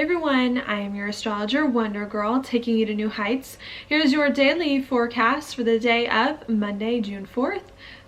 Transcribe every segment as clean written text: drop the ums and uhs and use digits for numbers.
Hey everyone, I am your astrologer Wonder Girl, taking you to new heights. Here's your daily forecast for the day of Monday, June 4th,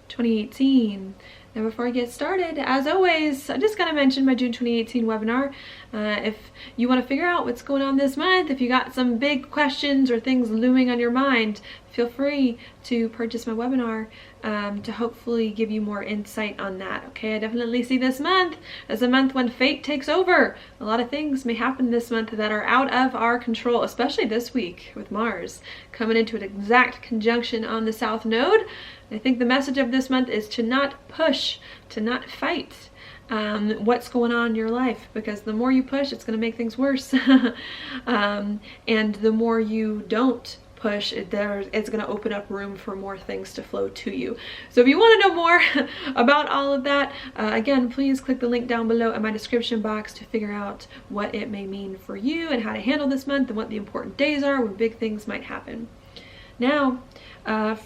2018. Now before I get started, as always, I just gotta mention my June 2018 webinar. If you want to figure out what's going on this month, if you got some big questions or things looming on your mind, feel free to purchase my webinar to hopefully give you more insight on that. Okay, I definitely see this month as a month when fate takes over. A lot of things may happen this month that are out of our control, especially this week with Mars coming into an exact conjunction on the South Node. I think the message of this month is to not push, to not fight what's going on in your life, because the more you push, it's going to make things worse. And the more you don't push, it's going to open up room for more things to flow to you. So if you want to know more about all of that, again, please click the link down below in my description box to figure out what it may mean for you and how to handle this month and what the important days are when big things might happen. Now,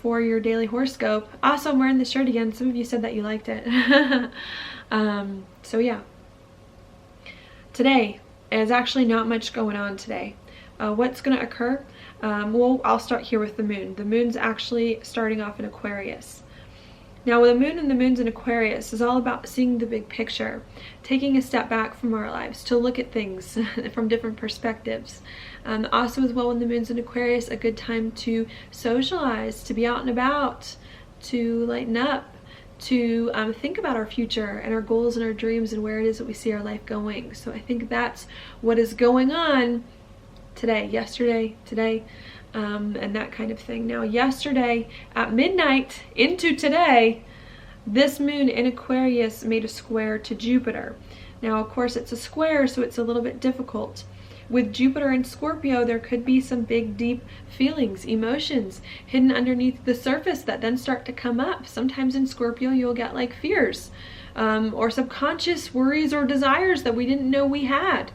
for your daily horoscope. Also, I'm wearing this shirt again. Some of you said that you liked it. So yeah. Today is actually not much going on today. What's going to occur? Well, I'll start here with the moon. The moon's actually starting off in Aquarius. Now, the moon and the moon's in Aquarius is all about seeing the big picture, taking a step back from our lives to look at things from different perspectives. Also, as well, when the moon's in Aquarius, a good time to socialize, to be out and about, to lighten up, to think about our future and our goals and our dreams and where it is that we see our life going. So I think that's what is going on today, yesterday, today, and that kind of thing. Now, yesterday at midnight into today, this moon in Aquarius made a square to Jupiter. Now, of course, it's a square, so it's a little bit difficult. With Jupiter and Scorpio, there could be some big, deep feelings, emotions hidden underneath the surface that then start to come up. Sometimes in Scorpio, you'll get like fears or subconscious worries or desires that we didn't know we had.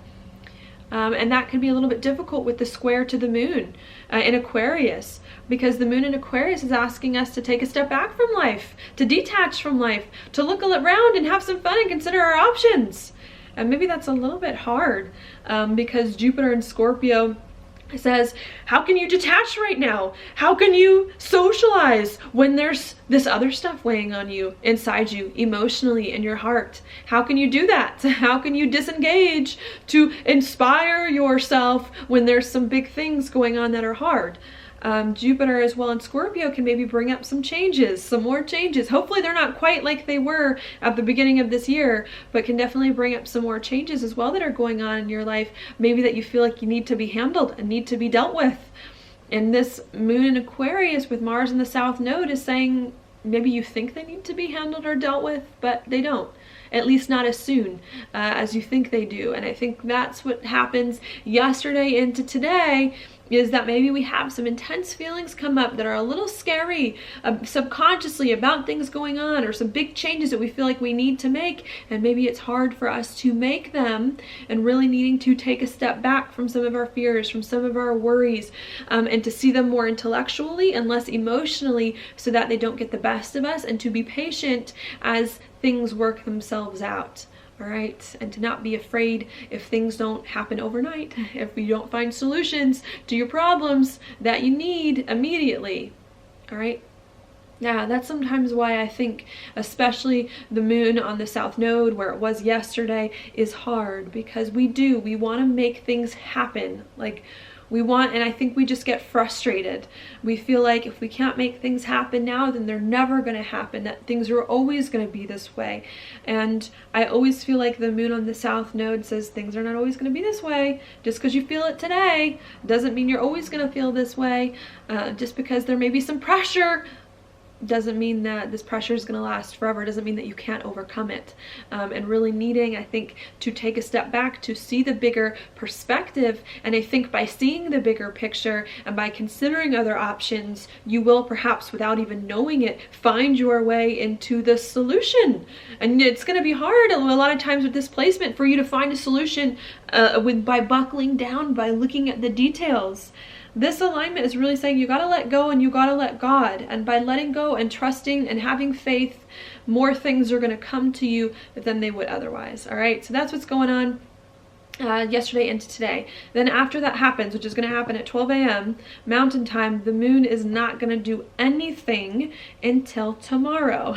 And that can be a little bit difficult with the square to the moon in Aquarius, because the moon in Aquarius is asking us to take a step back from life, to detach from life, to look around and have some fun and consider our options. And maybe that's a little bit hard because Jupiter in Scorpio says, how can you detach right now? How can you socialize when there's this other stuff weighing on you, inside you, emotionally, in your heart? How can you do that? How can you disengage to inspire yourself when there's some big things going on that are hard? Jupiter as well in Scorpio can maybe bring up some changes, some more changes. Hopefully they're not quite like they were at the beginning of this year, but can definitely bring up some more changes as well that are going on in your life, maybe that you feel like you need to be handled and need to be dealt with. And this moon in Aquarius with Mars in the South Node is saying maybe you think they need to be handled or dealt with, but they don't. At least not as soon as you think they do. And I think that's what happens yesterday into today, is that maybe we have some intense feelings come up that are a little scary subconsciously about things going on, or some big changes that we feel like we need to make, and maybe it's hard for us to make them, and really needing to take a step back from some of our fears, from some of our worries, and to see them more intellectually and less emotionally, so that they don't get the best of us, and to be patient as things work themselves out. All right, and to not be afraid if things don't happen overnight, if you don't find solutions to your problems that you need immediately. All right. Yeah, that's sometimes why I think especially the moon on the South Node, where it was yesterday, is hard, because we want to make things happen. Like, we want, and I think we just get frustrated. We feel like if we can't make things happen now, then they're never going to happen, that things are always going to be this way. And I always feel like the moon on the South Node says things are not always going to be this way. Just because you feel it today doesn't mean you're always going to feel this way. Just because there may be some pressure doesn't mean that this pressure is going to last forever. It doesn't mean that you can't overcome it. And really needing, I think, to take a step back to see the bigger perspective. And I think by seeing the bigger picture and by considering other options, you will perhaps, without even knowing it, find your way into the solution. And it's going to be hard a lot of times with this placement for you to find a solution by buckling down, by looking at the details. This alignment is really saying you got to let go and you got to let God. And by letting go and trusting and having faith, more things are going to come to you than they would otherwise. All right, so that's what's going on. yesterday into today. Then after that happens, which is going to happen at 12 a.m. Mountain Time, the moon is not going to do anything until tomorrow.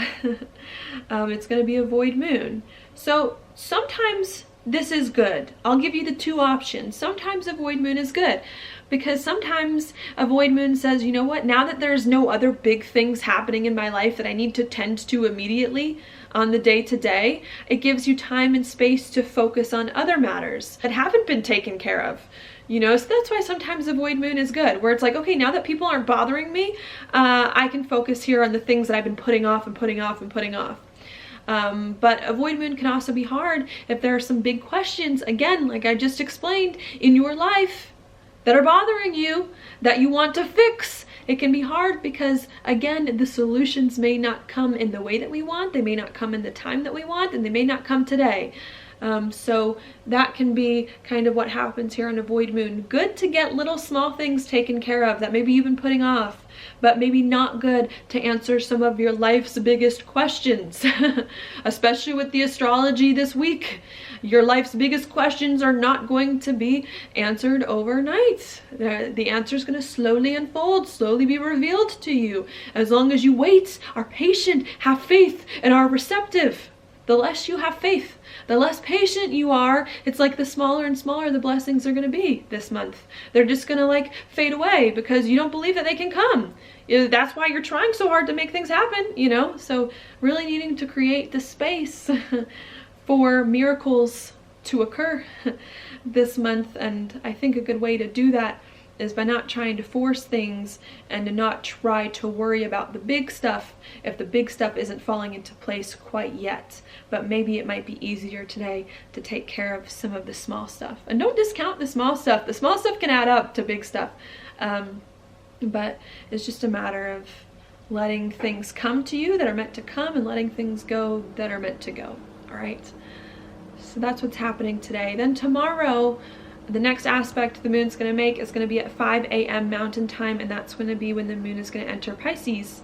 It's going to be a void moon. So sometimes this is good. I'll give you the two options. Sometimes a void moon is good, because sometimes a void moon says, you know what, now that there's no other big things happening in my life that I need to tend to immediately on the day-to-day, it gives you time and space to focus on other matters that haven't been taken care of. You know, so that's why sometimes a void moon is good, where it's like, okay, now that people aren't bothering me, I can focus here on the things that I've been putting off and putting off and putting off. But a void moon can also be hard if there are some big questions, again, like I just explained, in your life that are bothering you, that you want to fix. It can be hard because, again, the solutions may not come in the way that we want, they may not come in the time that we want, and they may not come today. So that can be kind of what happens here on a void moon. Good to get little small things taken care of that maybe you've been putting off, but maybe not good to answer some of your life's biggest questions, especially with the astrology this week. Your life's biggest questions are not going to be answered overnight. The answer is going to slowly unfold, slowly be revealed to you. As long as you wait, are patient, have faith, and are receptive. The less you have faith, the less patient you are, it's like the smaller and smaller the blessings are going to be this month. They're just going to like fade away because you don't believe that they can come. That's why you're trying so hard to make things happen, you know? So really needing to create the space for miracles to occur this month. And I think a good way to do that is by not trying to force things and to not try to worry about the big stuff if the big stuff isn't falling into place quite yet. But maybe it might be easier today to take care of some of the small stuff. And don't discount the small stuff. The small stuff can add up to big stuff. But it's just a matter of letting things come to you that are meant to come and letting things go that are meant to go. All right? So that's what's happening today. Then tomorrow, the next aspect the moon's going to make is going to be at 5 a.m. Mountain Time, and that's going to be when the moon is going to enter Pisces.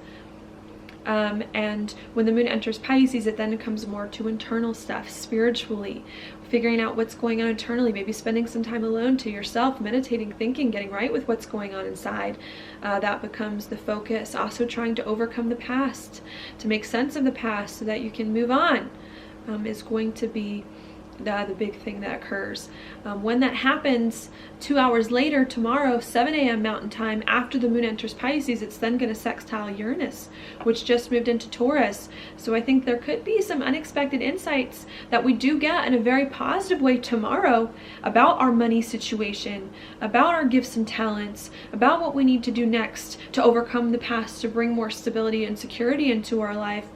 And when the moon enters Pisces, it then comes more to internal stuff, spiritually, figuring out what's going on internally, maybe spending some time alone to yourself, meditating, thinking, getting right with what's going on inside. That becomes the focus. Also trying to overcome the past, to make sense of the past so that you can move on, is going to be the big thing that occurs. When that happens, 2 hours later, tomorrow, 7 a.m. Mountain Time, after the moon enters Pisces, it's then going to sextile Uranus, which just moved into Taurus. So I think there could be some unexpected insights that we do get in a very positive way tomorrow about our money situation, about our gifts and talents, about what we need to do next to overcome the past, to bring more stability and security into our life.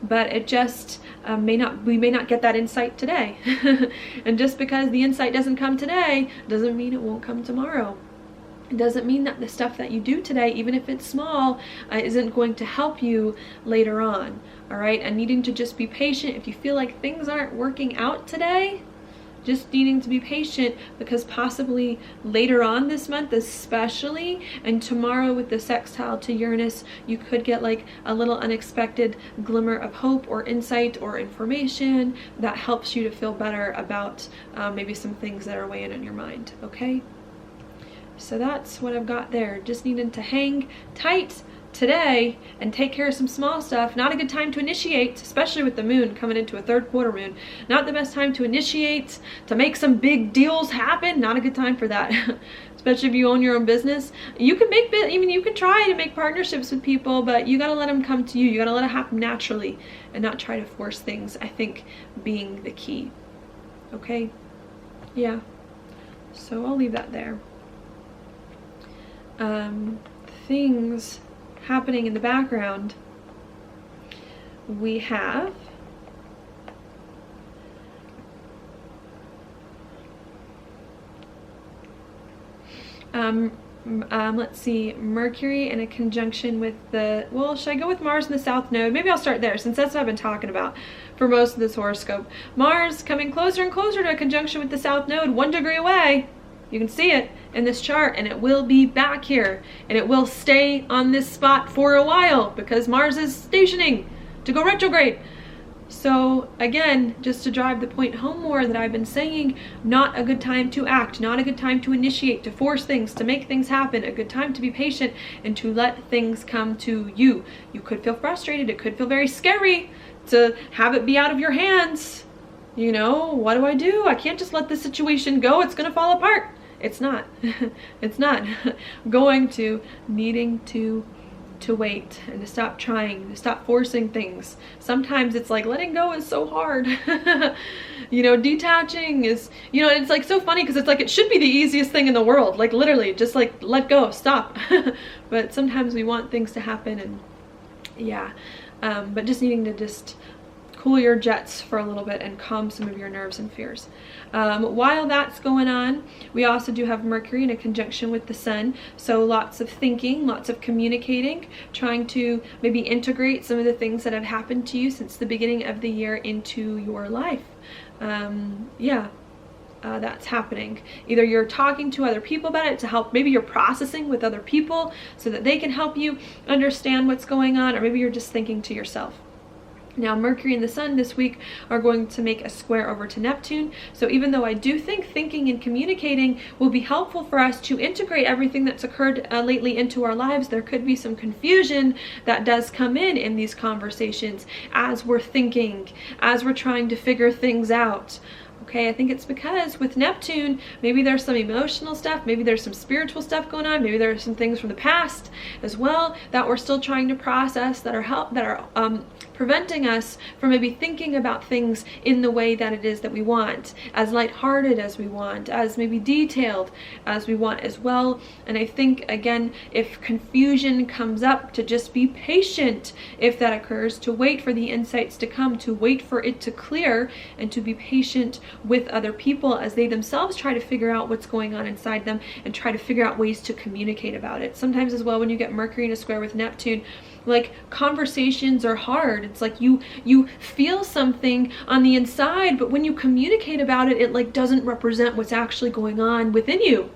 But it just we may not get that insight today. And just because the insight doesn't come today doesn't mean it won't come tomorrow. It doesn't mean that the stuff that you do today, even if it's small, isn't going to help you later on. All right, and needing to just be patient. If you feel like things aren't working out today, just needing to be patient, because possibly later on this month especially, and tomorrow with the sextile to Uranus, you could get like a little unexpected glimmer of hope or insight or information that helps you to feel better about maybe some things that are weighing on your mind. Okay, so that's what I've got there. Just needing to hang tight today and take care of some small stuff. Not a good time to initiate, especially with the moon coming into a third quarter moon. Not the best time to initiate, to make some big deals happen. Not a good time for that. Especially if you own your own business. You can you can try to make partnerships with people, but you gotta let them come to you. You gotta let it happen naturally and not try to force things, I think, being the key. Okay? Yeah. So I'll leave that there. Things happening in the background, we have let's see, Mercury in a conjunction with the, well, should I go with Mars in the South Node? Maybe I'll start there, since that's what I've been talking about for most of this horoscope. Mars coming closer and closer to a conjunction with the South Node, 1 degree away. You can see it in this chart, and it will be back here, and it will stay on this spot for a while because Mars is stationing to go retrograde. So again, just to drive the point home more that I've been saying, not a good time to act, not a good time to initiate, to force things, to make things happen, a good time to be patient and to let things come to you. You could feel frustrated, it could feel very scary to have it be out of your hands. You know, what do? I can't just let this situation go, it's gonna fall apart. It's not. It's not. Going to, needing to wait and to stop trying, to stop forcing things. Sometimes it's like letting go is so hard. You know, detaching is, you know, it's like so funny because it's like it should be the easiest thing in the world. Like literally just like let go, stop. But sometimes we want things to happen, and yeah. But just needing to just cool your jets for a little bit and calm some of your nerves and fears. While that's going on, we also do have Mercury in a conjunction with the Sun, so lots of thinking, lots of communicating, trying to maybe integrate some of the things that have happened to you since the beginning of the year into your life. That's happening. Either you're talking to other people about it to help, maybe you're processing with other people so that they can help you understand what's going on, or maybe you're just thinking to yourself. Now, Mercury and the Sun this week are going to make a square over to Neptune. So even though I do think thinking and communicating will be helpful for us to integrate everything that's occurred lately into our lives, there could be some confusion that does come in these conversations as we're thinking, as we're trying to figure things out. Okay, I think it's because with Neptune, maybe there's some emotional stuff, maybe there's some spiritual stuff going on, maybe there's some things from the past as well that we're still trying to process, that are preventing us from maybe thinking about things in the way that it is that we want, as lighthearted as we want, as maybe detailed as we want as well. And I think, again, if confusion comes up, to just be patient if that occurs, to wait for the insights to come, to wait for it to clear, and to be patient with other people as they themselves try to figure out what's going on inside them and try to figure out ways to communicate about it. Sometimes as well, when you get Mercury in a square with Neptune, like conversations are hard. It's like you feel something on the inside, but when you communicate about it, it like doesn't represent what's actually going on within you.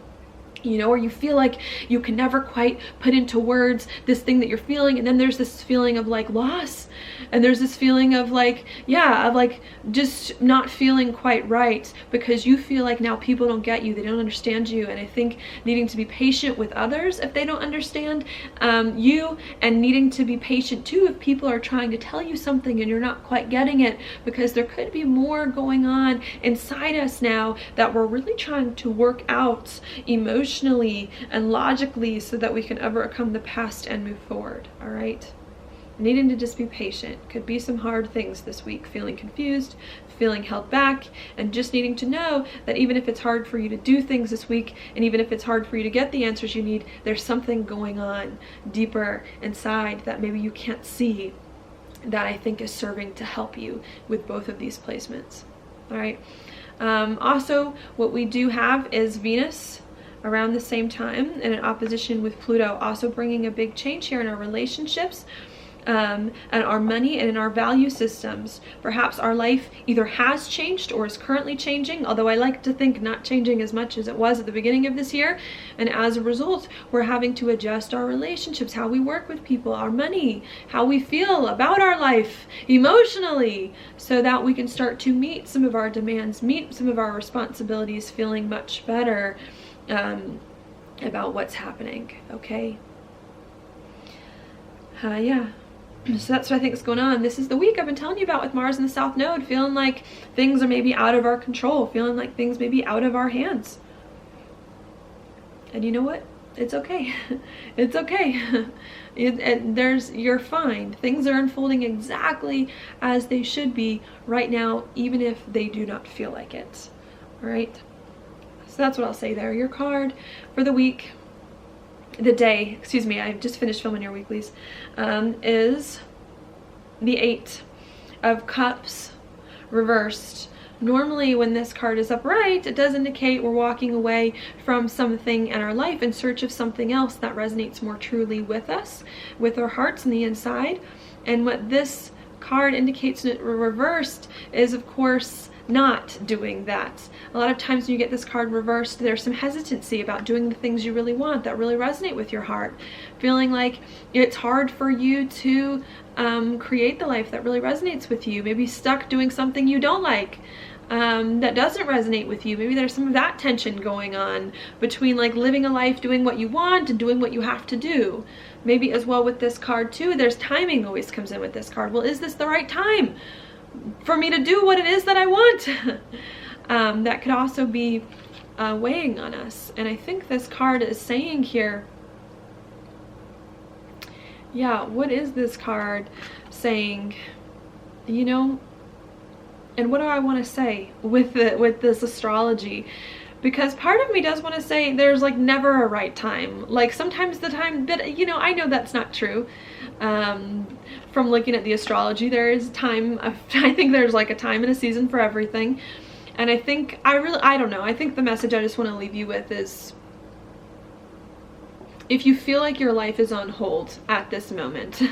You know, or you feel like you can never quite put into words this thing that you're feeling, and then there's this feeling of like loss, and there's this feeling of like, yeah, of like just not feeling quite right because you feel like now people don't get you, they don't understand you. And I think needing to be patient with others if they don't understand you, and needing to be patient too if people are trying to tell you something and you're not quite getting it, because there could be more going on inside us now that we're really trying to work out emotionally and logically so that we can overcome the past and move forward. All right, needing to just be patient. Could be some hard things this week, feeling confused, feeling held back, and just needing to know that even if it's hard for you to do things this week, and even if it's hard for you to get the answers you need, there's something going on deeper inside that maybe you can't see, that I think is serving to help you with both of these placements. All right. Also, what we do have is Venus around the same time in an opposition with Pluto, also bringing a big change here in our relationships, and our money, and in our value systems. Perhaps our life either has changed or is currently changing, although I like to think not changing as much as it was at the beginning of this year. And as a result, we're having to adjust our relationships, how we work with people, our money, how we feel about our life emotionally, so that we can start to meet some of our demands, meet some of our responsibilities, feeling much better about what's happening. Okay. Yeah. So that's what I think is going on. This is the week I've been telling you about with Mars in the South Node, feeling like things are maybe out of our control, feeling like things may be out of our hands. And you know what? It's okay. It's okay. You're fine. Things are unfolding exactly as they should be right now, even if they do not feel like it. All right. So that's what I'll say there. Your card for the week, the day, excuse me, I just finished filming your weeklies, is the 8 of Cups reversed. Normally when this card is upright, it does indicate we're walking away from something in our life in search of something else that resonates more truly with us, with our hearts on the inside. And what this card indicates it reversed is, of course, not doing that. A lot of times when you get this card reversed, there's some hesitancy about doing the things you really want that really resonate with your heart. Feeling like it's hard for you to create the life that really resonates with you. Maybe stuck doing something you don't like, that doesn't resonate with you. Maybe there's some of that tension going on between like living a life doing what you want and doing what you have to do. Maybe as well with this card too, there's timing always comes in with this card. Well, is this the right time for me to do what it is that I want? That could also be weighing on us. And I think this card is saying here, yeah, what is this card saying? You know, and what do I want to say with this astrology? Because part of me does want to say there's like never a right time. Like sometimes the time, but you know, I know that's not true. From looking at the astrology, there is time. I think there's like a time and a season for everything. And I think I don't know. I think the message I just want to leave you with is, if you feel like your life is on hold at this moment,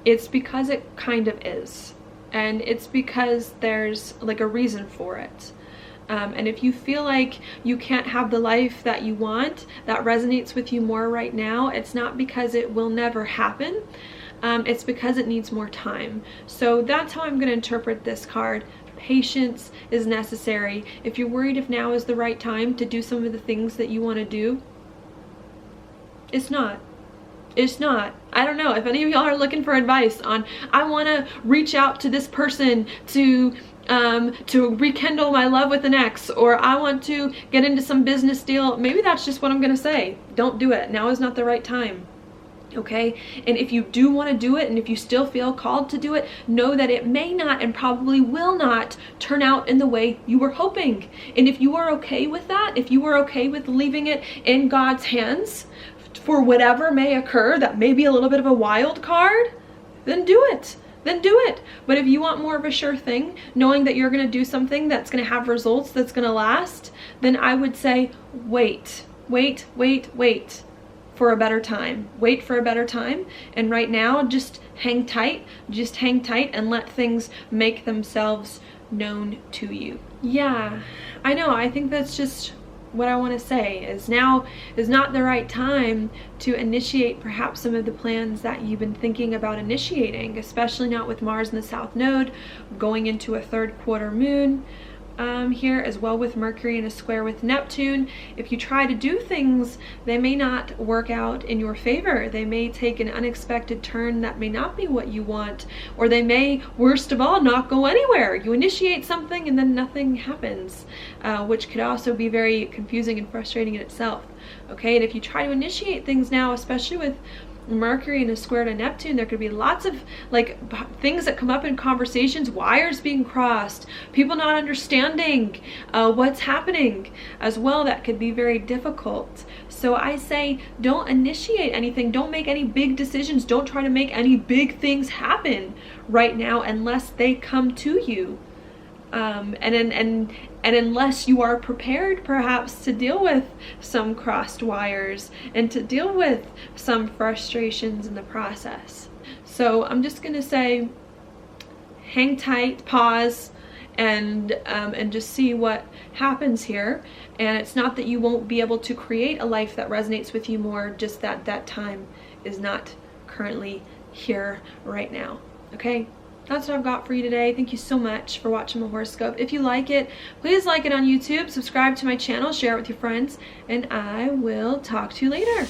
it's because it kind of is. And it's because there's like a reason for it. And if you feel like you can't have the life that you want, that resonates with you more right now, it's not because it will never happen. It's because it needs more time. So that's how I'm going to interpret this card. Patience is necessary. If you're worried if now is the right time to do some of the things that you want to do, it's not. It's not. I don't know if any of y'all are looking for advice on, I want to reach out to this person to rekindle my love with an ex, or I want to get into some business deal. Maybe that's just what I'm going to say. Don't do it. Now is not the right time. Okay? And if you do want to do it, and if you still feel called to do it, know that it may not and probably will not turn out in the way you were hoping. And if you are okay with that, if you are okay with leaving it in God's hands for whatever may occur, that may be a little bit of a wild card, then do it. Then do it. But if you want more of a sure thing, knowing that you're going to do something that's going to have results, that's going to last, then I would say wait for a better time. Wait for a better time. And right now, just hang tight. Just hang tight and let things make themselves known to you. Yeah, I know. I think that's just what I want to say, is now is not the right time to initiate perhaps some of the plans that you've been thinking about initiating, especially not with Mars in the South Node, going into a third quarter moon here, as well with Mercury in a square with Neptune. If you try to do things, they may not work out in your favor. They may take an unexpected turn that may not be what you want, or they may, worst of all, not go anywhere. You initiate something and then nothing happens, which could also be very confusing and frustrating in itself. Okay, and if you try to initiate things now, especially with Mercury in a square to Neptune, there could be lots of like things that come up in conversations, wires being crossed, people not understanding what's happening as well. That could be very difficult. So I say don't initiate anything, don't make any big decisions, don't try to make any big things happen right now unless they come to you. And unless you are prepared perhaps to deal with some crossed wires and to deal with some frustrations in the process. So I'm just gonna say hang tight, pause, and just see what happens here. And it's not that you won't be able to create a life that resonates with you more, just that that time is not currently here right now. Okay? That's what I've got for you today. Thank you so much for watching my horoscope. If you like it, please like it on YouTube, subscribe to my channel, share it with your friends, and I will talk to you later.